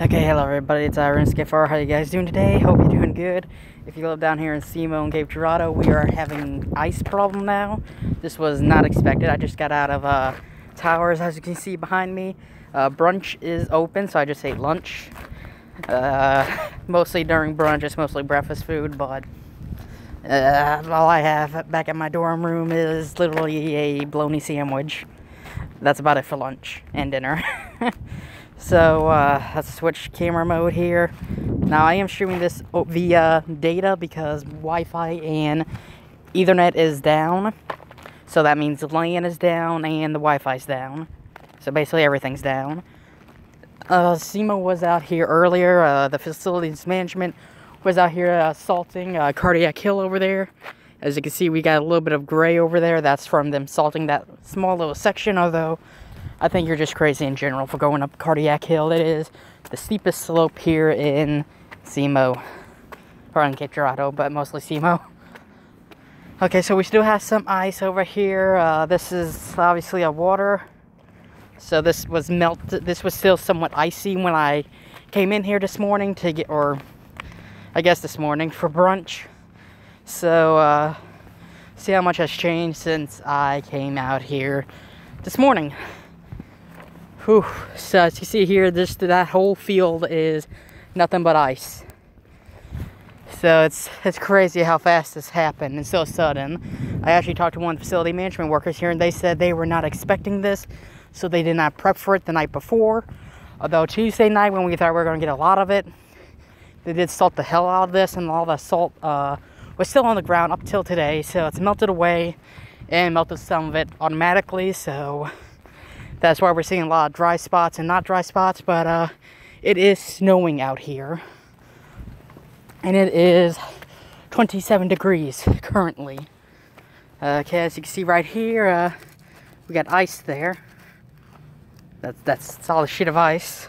Okay, hello everybody, it's RuneScape4. How you guys doing today? Hope you're doing good. If you live down here in SEMO and Cape Girardeau, we are having ice problem now. This was not expected. I just got out of Towers, as you can see behind me. Brunch is open, so I just ate lunch. Mostly during brunch, it's mostly breakfast food, but all I have back at my dorm room is literally a bologna sandwich. That's about it for lunch and dinner. So, let's switch camera mode here. Now, I am streaming this via data because Wi-Fi and Ethernet is down. So that means the LAN is down and the Wi-Fi is down. So basically everything's down. SEMO was out here earlier. The facilities management was out here salting Cardiac Hill over there. As you can see, we got a little bit of gray over there. That's from them salting that small little section, although I think you're just crazy in general for going up Cardiac Hill. It is the steepest slope here in SEMO, or in Cape Girardeau, but mostly SEMO. Okay, so we still have some ice over here. This is obviously a water. So this was melted. This was still somewhat icy when I came in here this morning to get, or I guess this morning for brunch. So see how much has changed since I came out here this morning. Whew. So as you see here, that whole field is nothing but ice. So it's crazy how fast this happened and so sudden. I actually talked to one of the facility management workers here, and they said they were not expecting this, so they did not prep for it the night before. Although Tuesday night, when we thought we were going to get a lot of it, they did salt the hell out of this, and all the salt was still on the ground up till today. So it's melted away and melted some of it automatically. So that's why we're seeing a lot of dry spots and not dry spots, but it is snowing out here. And it is 27 degrees currently. Okay, as you can see right here, we got ice there. That's a solid sheet of ice.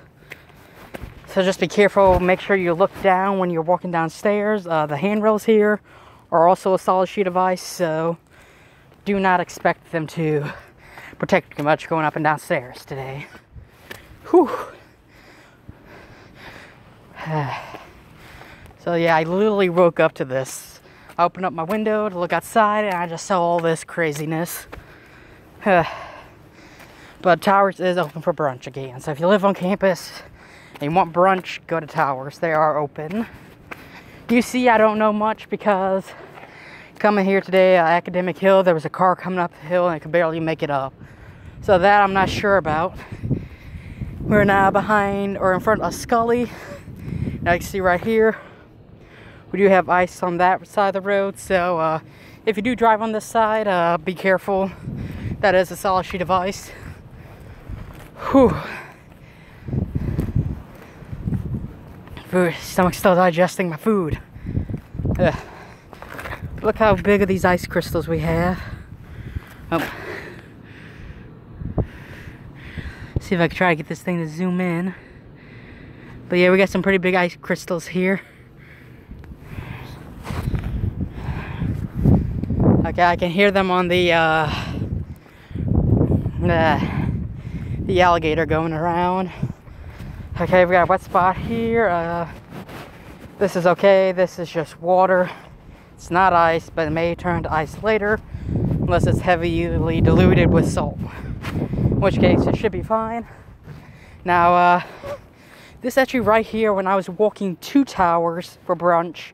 So just be careful, make sure you look down when you're walking downstairs. The handrails here are also a solid sheet of ice, so do not expect them to protect you much going up and downstairs today. Whew. So yeah, I literally woke up to this. I opened up my window to look outside and I just saw all this craziness. But Towers is open for brunch again. So if you live on campus and you want brunch, go to Towers. They are open. You see, I don't know much because coming here today, Academic Hill, there was a car coming up the hill and I could barely make it up. So that I'm not sure about. We're now behind or in front of Scully. Now you can see right here, we do have ice on that side of the road. So if you do drive on this side, be careful. That is a solid sheet of ice. Whew. Stomach's still digesting my food. Look how big of these ice crystals we have. Oh. See if I can try to get this thing to zoom in. But yeah, we got some pretty big ice crystals here. Okay, I can hear them on the alligator going around. Okay, we got a wet spot here. This is okay. This is just water. It's not ice, but it may turn to ice later unless it's heavily diluted with salt. In which case, it should be fine. Now, this actually right here, when I was walking to Towers for brunch,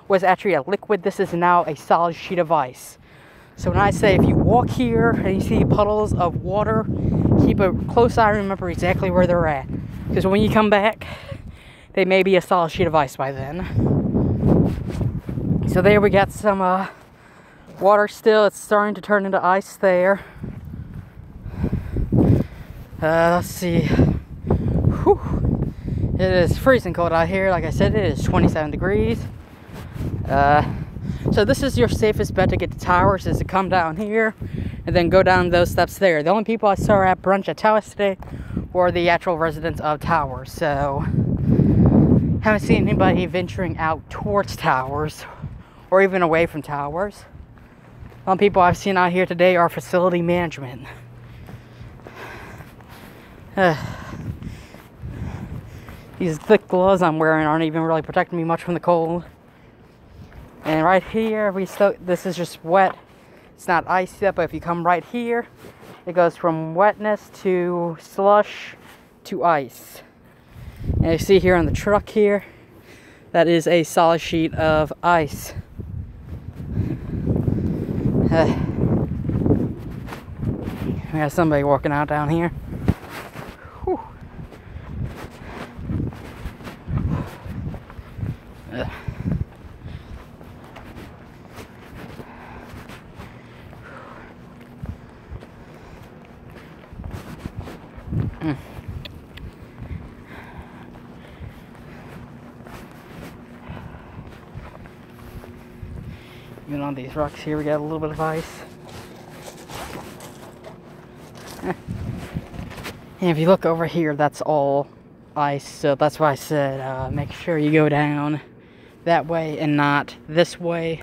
was actually a liquid. This is now a solid sheet of ice. So when I say if you walk here and you see puddles of water, keep a close eye, remember exactly where they're at. Because when you come back, they may be a solid sheet of ice by then. So there we got some water still. It's starting to turn into ice there. Let's see. Whew. It is freezing cold out here. Like I said, it is 27 degrees. So this is your safest bet to get to Towers, is to come down here and then go down those steps there. The only people I saw at brunch at Towers today were the actual residents of Towers. So haven't seen anybody venturing out towards Towers or even away from Towers. The only people I've seen out here today are facility management. You These thick gloves I'm wearing aren't even really protecting me much from the cold. And right here, this is just wet. It's not ice yet, but if you come right here, it goes from wetness to slush to ice. And you see here on the truck here, that is a solid sheet of ice. We got somebody walking out down here. Whew. Even on these rocks here, we got a little bit of ice. And if you look over here, that's all ice. So that's why I said make sure you go down that way and not this way.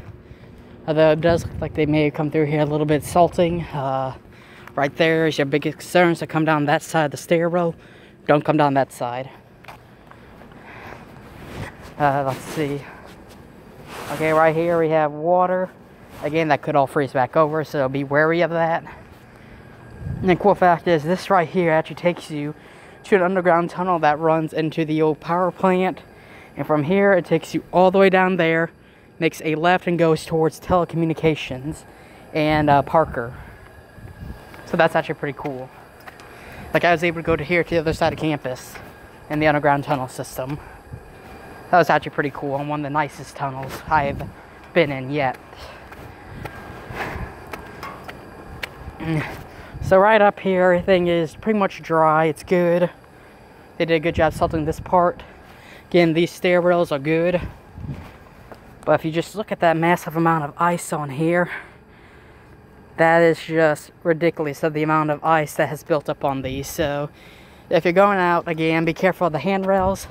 Although it does look like they may have come through here a little bit salting. Right there is your biggest concern. So come down that side of the stairwell. Don't come down that side. Let's see. Okay, right here we have water. Again, that could all freeze back over, so be wary of that. And the cool fact is, this right here actually takes you to an underground tunnel that runs into the old power plant. And from here, it takes you all the way down there, makes a left and goes towards telecommunications and Parker. So that's actually pretty cool. Like, I was able to go to here to the other side of campus in the underground tunnel system. That was actually pretty cool, and one of the nicest tunnels I've been in yet. So right up here, everything is pretty much dry. It's good. They did a good job salting this part. Again, these stairwells are good. But if you just look at that massive amount of ice on here, that is just ridiculous of the amount of ice that has built up on these. So if you're going out, again, be careful of the handrails.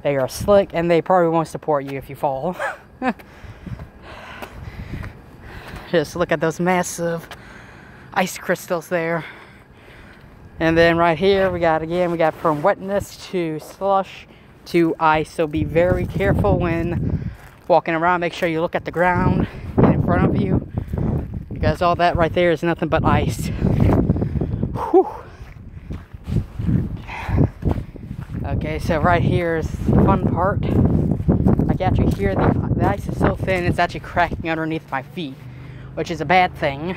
They are slick, and they probably won't support you if you fall. Just look at those massive ice crystals there. And then right here, we got from wetness to slush to ice. So be very careful when walking around. Make sure you look at the ground in front of you, because all that right there is nothing but ice. Whew. Okay, so right here is the fun part. I can actually hear the ice is so thin, it's actually cracking underneath my feet, which is a bad thing,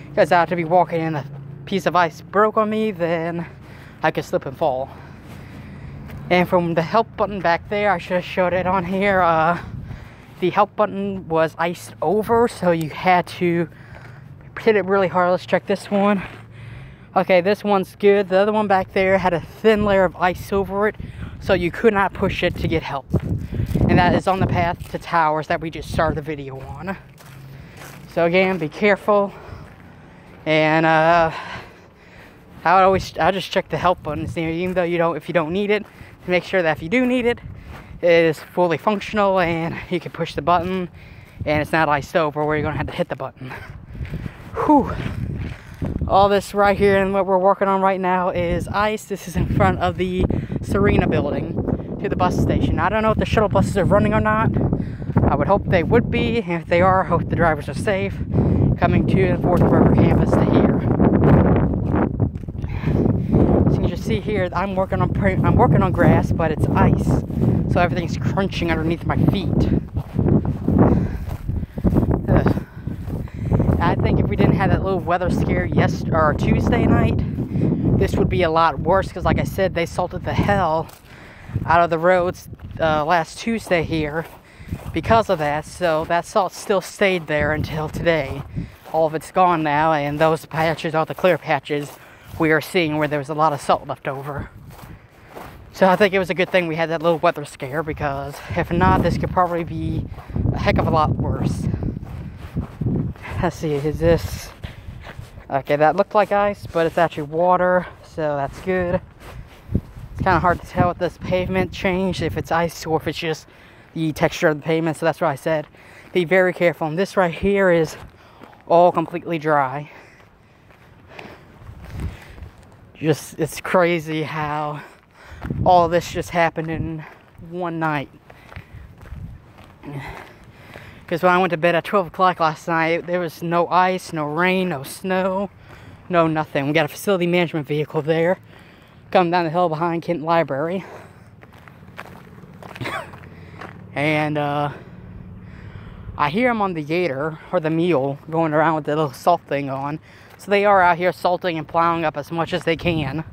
because I have to be walking and a piece of ice broke on me, then I could slip and fall. And from the help button back there, I should have showed it on here, the help button was iced over, so you had to hit it really hard. Let's check this one. Okay, this one's good. The other one back there had a thin layer of ice over it, so you could not push it to get help. And that is on the path to towers that we just started the video on. So again, be careful. And I just check the help buttons, even though if you don't need it, to make sure that if you do need it, it is fully functional and you can push the button and it's not iced over where you're gonna have to hit the button. Whew. All this right here and what we're working on right now is ice. This is in front of the Serena building to the bus station. I don't know if the shuttle buses are running or not. I would hope they would be. If they are, I hope the drivers are safe coming to and forth Forever campus to here. So you can just see here, I'm working on grass, but it's ice, so everything's crunching underneath my feet. I think if we didn't have that little weather scare Tuesday night, this would be a lot worse, because like I said, they salted the hell out of the roads last Tuesday here because of that. So that salt still stayed there until today. All of it's gone now, and those patches are the clear patches we are seeing where there was a lot of salt left over. So I think it was a good thing we had that little weather scare, because if not, this could probably be a heck of a lot worse. Let's see, is this... Okay, that looked like ice, but it's actually water, so that's good. It's kind of hard to tell with this pavement change, if it's ice or if it's just the texture of the pavement, so that's why I said be very careful. And this right here is all completely dry. It's crazy how all of this just happened in one night. Because when I went to bed at 12 o'clock last night, there was no ice, no rain, no snow, no nothing. We got a facility management vehicle there, coming down the hill behind Kent Library. And I hear them on the gator, or the mule, going around with the little salt thing on. So they are out here salting and plowing up as much as they can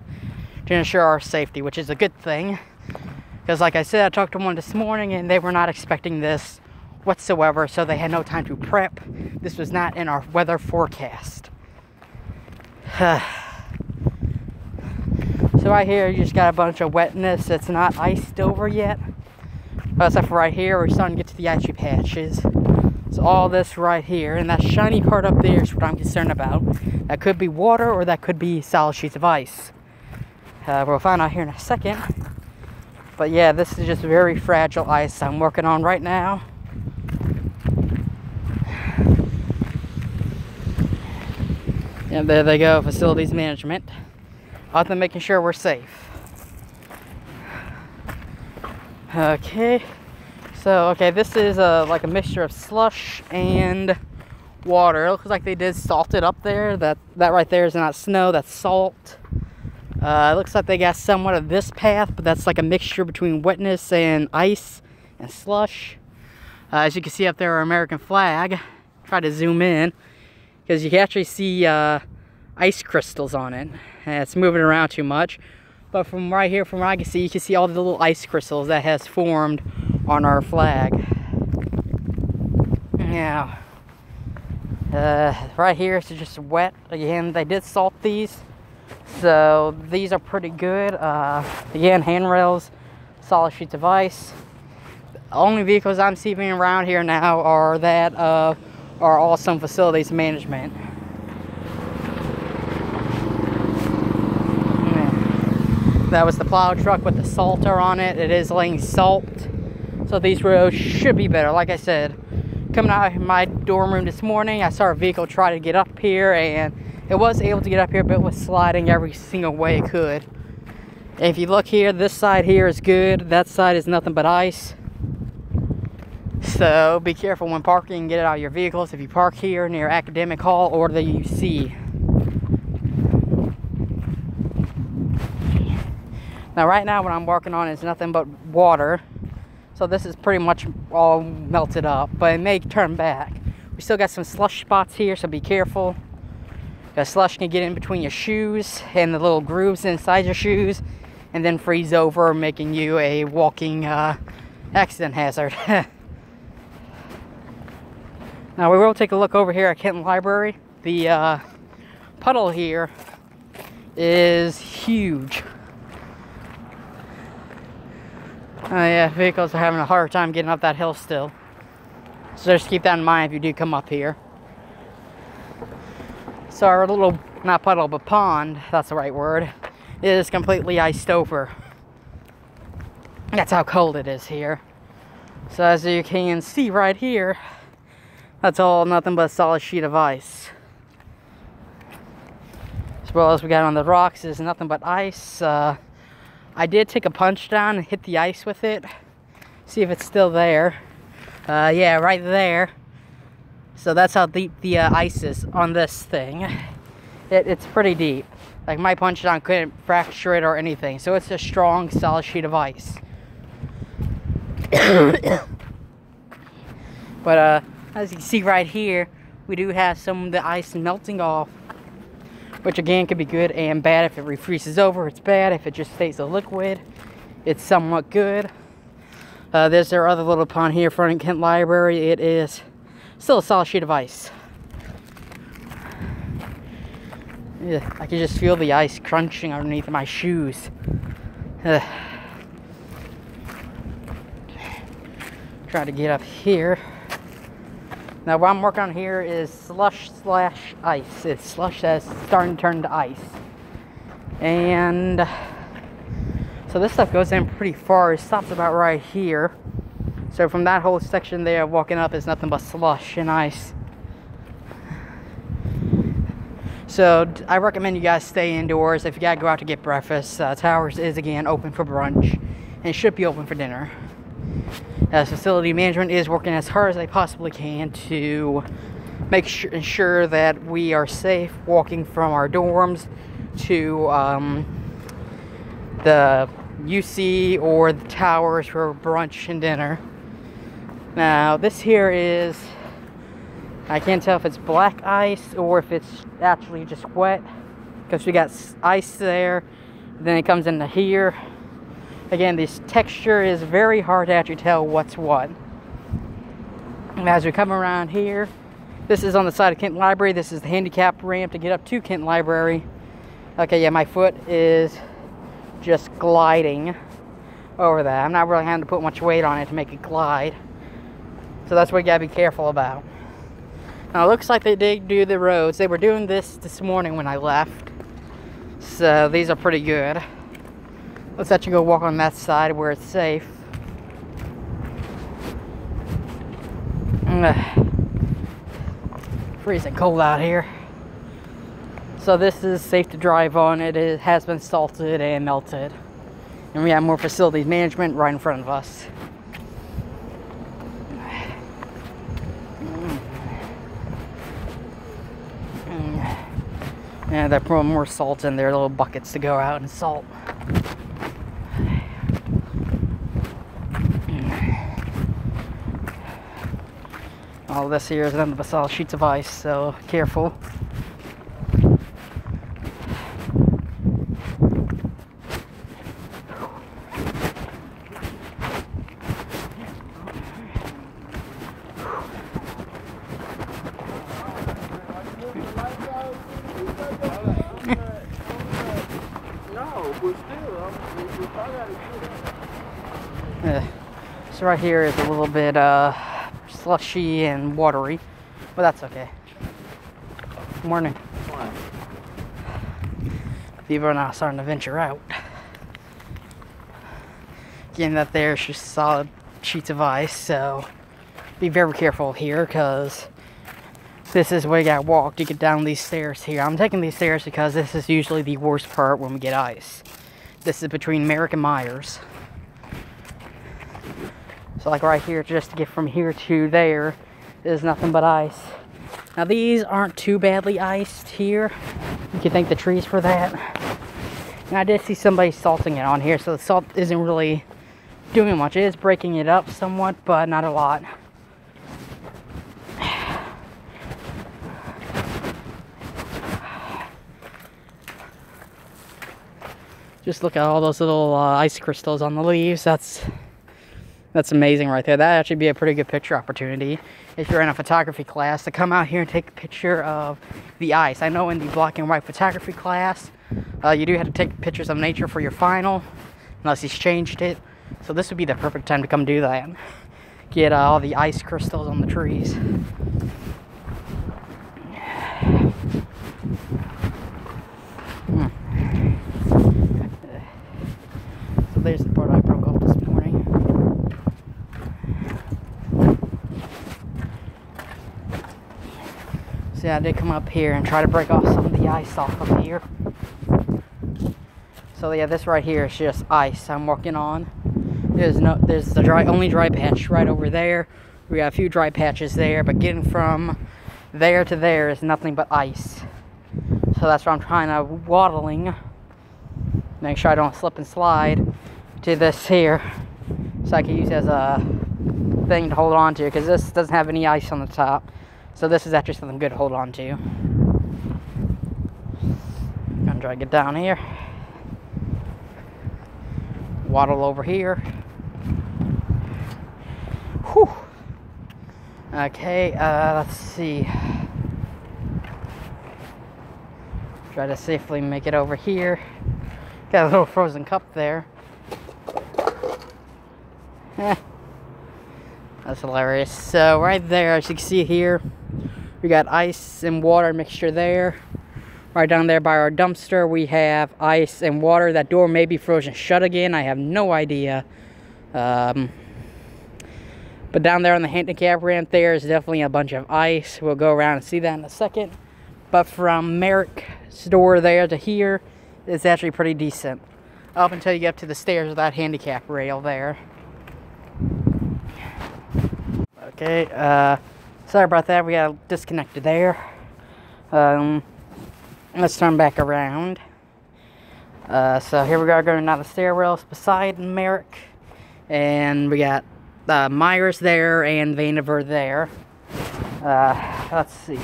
to ensure our safety, which is a good thing. Because like I said, I talked to one this morning and they were not expecting this whatsoever, so they had no time to prep. This was not in our weather forecast. So right here, you just got a bunch of wetness. It's not iced over yet. Except for right here, we're starting to get to the icy patches. So all this right here, and that shiny part up there is what I'm concerned about. That could be water, or that could be solid sheets of ice. We'll find out here in a second. But yeah, this is just very fragile ice I'm working on right now. And there they go, facilities management. Out there making sure we're safe. Okay, so this is like a mixture of slush and water. It looks like they did salt it up there. That right there is not snow, that's salt. It looks like they got somewhat of this path, but that's like a mixture between wetness and ice and slush. As you can see up there, our American flag. Try to zoom in, because you can actually see ice crystals on it. And it's moving around too much. But from right here, from what I can see, you can see all the little ice crystals that has formed on our flag. Now, right here it's just wet. Again, they did salt these. So these are pretty good. Again, handrails, solid sheets of ice. The only vehicles I'm seeing around here now are that are awesome facilities management. That was the plow truck with the salter on it. It is laying salt. So these roads should be better. Like I said, coming out of my dorm room this morning, I saw a vehicle try to get up here, and it was able to get up here, but it was sliding every single way it could. And if you look here, this side here is good. That side is nothing but ice. So be careful when parking and get it out of your vehicles if you park here near Academic Hall or the UC. Now right now what I'm working on is nothing but water. So this is pretty much all melted up, but it may turn back. We still got some slush spots here, so be careful. The slush can get in between your shoes and the little grooves inside your shoes and then freeze over, making you a walking accident hazard. Now we will take a look over here at Kent Library. The puddle here is huge. Oh yeah, vehicles are having a hard time getting up that hill still. So just keep that in mind if you do come up here. So our little, not puddle, but pond, that's the right word, is completely iced over. That's how cold it is here. So as you can see right here, that's all nothing but a solid sheet of ice. As well as we got on the rocks is nothing but ice. I did take a punch down and hit the ice with it. See if it's still there. Yeah, right there. So that's how deep the ice is on this thing. It's pretty deep. Like my punch down couldn't fracture it or anything. So it's a strong, solid sheet of ice. But as you can see right here, we do have some of the ice melting off. Which again could be good and bad. If it refreezes over, it's bad. If it just stays a liquid, it's somewhat good. There's our other little pond here in front of Kent Library. It is still a solid sheet of ice. Yeah, I can just feel the ice crunching underneath my shoes. Try to get up here. Now what I'm working on here is slush slash ice. It's slush that's starting to turn to ice. And so this stuff goes in pretty far. It stops about right here. So from that whole section there, walking up is nothing but slush and ice. So I recommend you guys stay indoors. If you gotta go out to get breakfast, Towers is again open for brunch, and it should be open for dinner. As facility management is working as hard as they possibly can to ensure that we are safe walking from our dorms to the UC or the Towers for brunch and dinner. Now this here is, I can't tell if it's black ice or if it's actually just wet, because we got ice there, then it comes into here. Again, this texture is very hard to actually tell what's what. And as we come around here, this is on the side of Kent Library. This is the handicap ramp to get up to Kent Library. Okay, yeah, my foot is just gliding over that. I'm not really having to put much weight on it to make it glide. So that's what you gotta be careful about. Now it looks like they did do the roads. They were doing this morning when I left. So these are pretty good. Let's let you go walk on that side where it's safe. Freezing cold out here. So this is safe to drive on. It has been salted and melted. And we have more facilities management right in front of us. And they're putting more salt in their little buckets to go out and salt. All this here is nothing but solid sheets of ice, so careful. So right here is a little bit slushy and watery, but that's okay. Morning. Morning. People are now starting to venture out. Again, that there's just solid sheets of ice, so be very careful here, because this is where you gotta walk to get down these stairs here. I'm taking these stairs because this is usually the worst part when we get ice. This is between Merrick and Myers. So like right here, just to get from here to there is nothing but ice. Now these aren't too badly iced here. You can thank the trees for that. And I did see somebody salting it on here, so the salt isn't really doing much. It is breaking it up somewhat, but not a lot. Just look at all those little ice crystals on the leaves. That's amazing right there. That'd actually be a pretty good picture opportunity if you're in a photography class to come out here and take a picture of the ice. I know in the black and white photography class, you do have to take pictures of nature for your final, unless he's changed it. So this would be the perfect time to come do that. Get all the ice crystals on the trees. So there's the part I broke off this morning. So yeah, I did come up here and try to break off some of the ice off of here. So yeah, this right here is just ice I'm walking on. There's the only dry patch right over there. We got a few dry patches there, but getting from there to there is nothing but ice. So that's why I'm trying to waddling, make sure I don't slip and slide to this here, so I can use it as a thing to hold on to, because this doesn't have any ice on the top. So this is actually something good to hold on to. I'm gonna try to get down here. Waddle over here. Whew. Okay, let's see. Try to safely make it over here. Got a little frozen cup there. That's hilarious. So right there, as you can see here, we got ice and water mixture there. Right down there by our dumpster, we have ice and water. That door may be frozen shut again. I have no idea. But down there on the handicap ramp there is definitely a bunch of ice. We'll go around and see that in a second. But from Merrick's door there to here, it's actually pretty decent. Up until you get up to the stairs with that handicap rail there. Okay, sorry about that, we got disconnected there. Let's turn back around. So here we are going down the stairwells beside Merrick. And we got Myers there and Vandiver there. Let's see.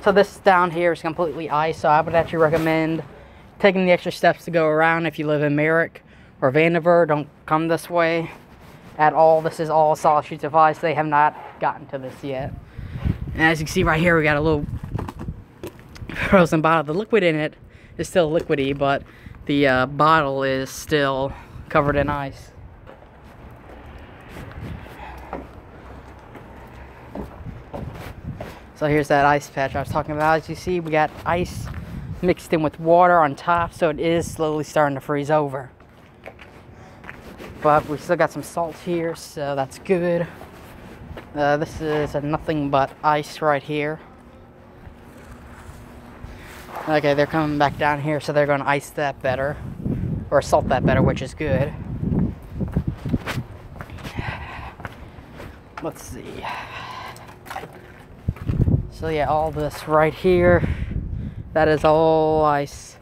So this down here is completely ice, so I would actually recommend taking the extra steps to go around if you live in Merrick or Vandiver. Don't come this way at all. This is all solid sheets of ice. They have not gotten to this yet. And as you can see right here, we got a little frozen bottle. The liquid in it is still liquidy, but the bottle is still covered in ice. So here's that ice patch I was talking about. As you see, we got ice mixed in with water on top, so it is slowly starting to freeze over. But we still got some salt here, so that's good. This is nothing but ice right here. Okay, they're coming back down here, so they're going to ice that better, or salt that better, which is good. Let's see. So yeah, all this right here, that is all ice.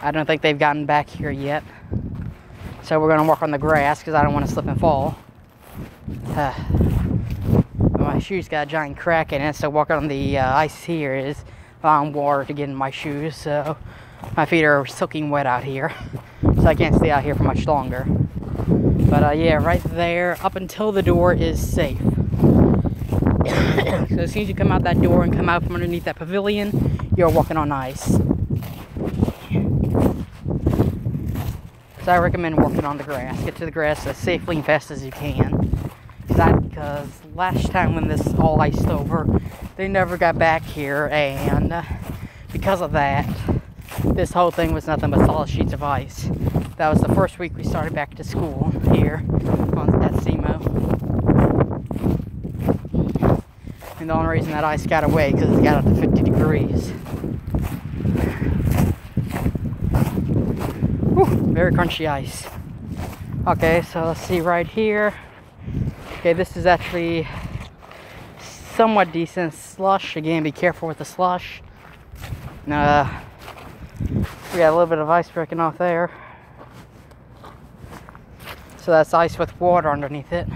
I don't think they've gotten back here yet. So we're gonna walk on the grass because I don't want to slip and fall. My shoes got a giant crack in it, so walking on the ice here is allowing water to get in my shoes. So my feet are soaking wet out here, so I can't stay out here for much longer. But yeah, right there, up until the door is safe. So as soon as you come out that door and come out from underneath that pavilion, you're walking on ice. So I recommend walking on the grass. Get to the grass as safely and fast as you can. Because last time when this all iced over, they never got back here, and because of that, this whole thing was nothing but solid sheets of ice. That was the first week we started back to school here at SEMO. And the only reason that ice got away because it got up to 50 degrees. Whew, very crunchy ice. Okay, so let's see right here. Okay, this is actually somewhat decent slush. Again, be careful with the slush. We got a little bit of ice breaking off there. So that's ice with water underneath it.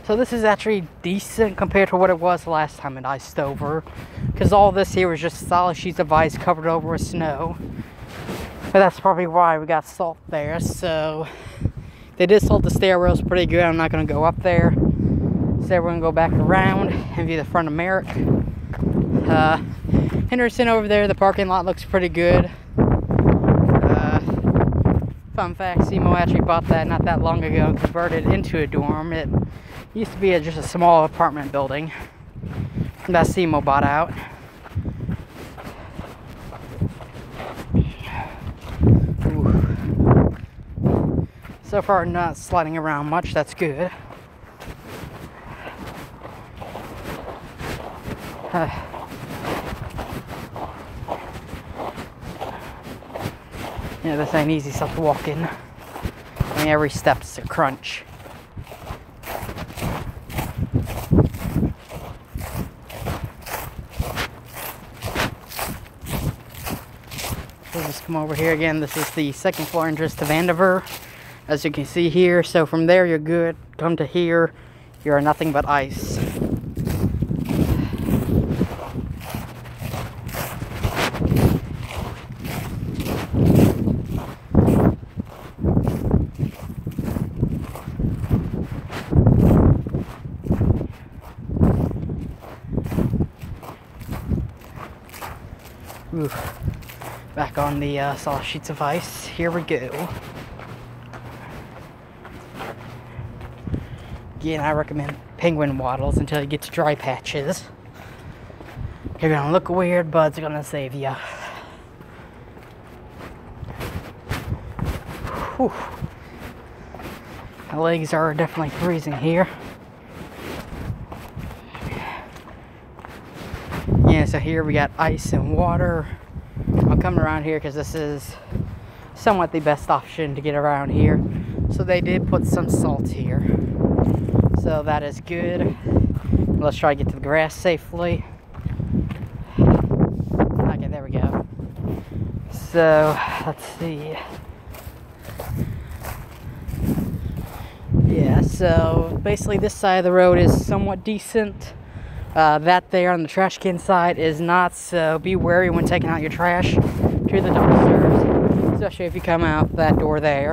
So this is actually decent compared to what it was last time it iced over. Because all this here was just solid sheets of ice covered over with snow. But that's probably why we got salt there. So they did salt the stairwells pretty good. I'm not going to go up there. So we're going to go back around and view the front of Merrick. Henderson over there, the parking lot looks pretty good. Fun fact, SEMO actually bought that not that long ago and converted it into a dorm. It used to be just a small apartment building that SEMO bought out. Ooh. So far not sliding around much, that's good. Yeah, this ain't easy stuff to walk in. I mean, every step's a crunch. We'll just come over here again. This is the second floor entrance to Vandiver, as you can see here. So from there, you're good. Come to here, you're nothing but ice. Ooh. Back on the solid sheets of ice. Here we go. Again, I recommend penguin waddles until you get to dry patches. You're gonna look weird, but it's gonna save you. Whew. My legs are definitely freezing here. Yeah, so here we got ice and water. I'm coming around here because this is somewhat the best option to get around here. So they did put some salt here, so that is good. Let's try to get to the grass safely. Okay, there we go. So let's see. Yeah, so basically this side of the road is somewhat decent. That there on the trash can side is not, so be wary when taking out your trash to the dumpsters, especially if you come out that door there.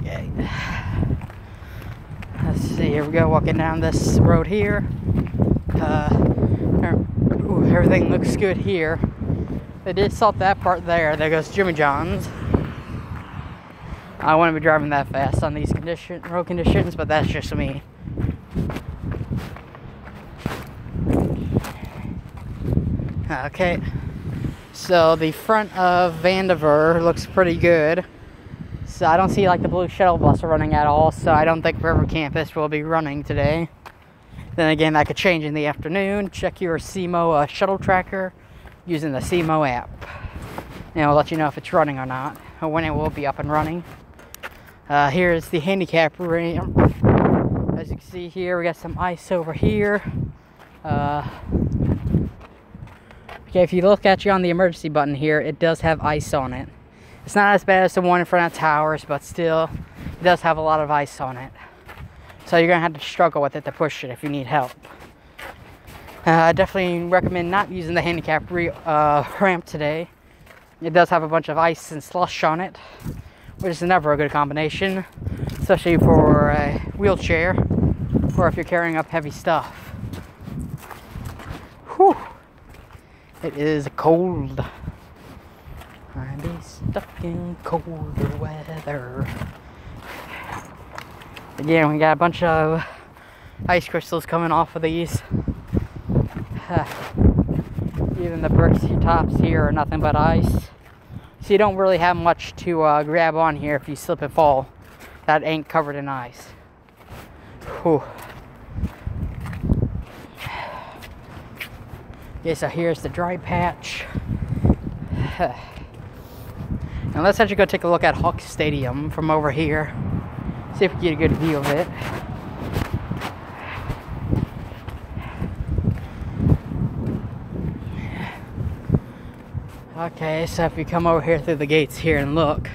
Okay. Let's see, here we go, walking down this road here. Everything looks good here. They did salt that part there. There goes Jimmy John's. I wouldn't be driving that fast on these road conditions, but that's just me. Okay, so the front of Vandiver looks pretty good. So I don't see like the blue shuttle bus running at all, so I don't think River Campus will be running today. Then again, that could change in the afternoon. Check your SEMO shuttle tracker using the SEMO app, and it'll let you know if it's running or not, or when it will be up and running. Here's the handicap ramp. As you can see here, we got some ice over here. Okay, if you look at you on the emergency button here, it does have ice on it. It's not as bad as the one in front of towers, but still, it does have a lot of ice on it. So you're gonna have to struggle with it to push it if you need help. I definitely recommend not using the handicap ramp today. It does have a bunch of ice and slush on it, which is never a good combination, especially for a wheelchair or if you're carrying up heavy stuff. Whew! It is cold. I'd be stuck in colder weather. Again, we got a bunch of ice crystals coming off of these. Even the bricks tops here are nothing but ice. So you don't really have much to grab on here if you slip and fall. That ain't covered in ice. Whew. Okay, so here's the dry patch. Now let's actually go take a look at Hawk Stadium from over here. See if we get a good view of it. Okay, so if you come over here through the gates here and look,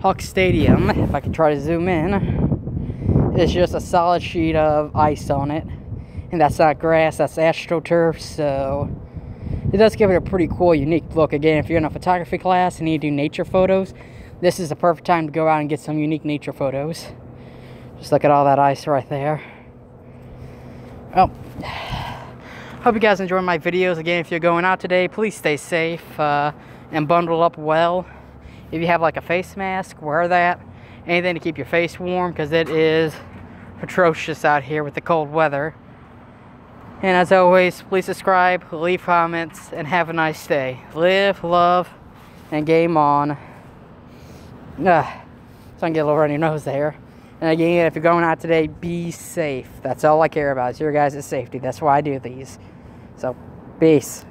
Hawk Stadium, if I can try to zoom in, is just a solid sheet of ice on it. And that's not grass, that's AstroTurf, so it does give it a pretty cool, unique look. Again, if you're in a photography class and you do nature photos, this is the perfect time to go out and get some unique nature photos. Just look at all that ice right there. Oh, hope you guys enjoy my videos. Again, if you're going out today, please stay safe and bundle up well. If you have like a face mask, wear that. Anything to keep your face warm, because it is atrocious out here with the cold weather. And as always, please subscribe, leave comments, and have a nice day. Live, love, and game on. So I can get a little runny nose there. And again, if you're going out today, be safe. That's all I care about, is your guys' safety. That's why I do these. So, peace.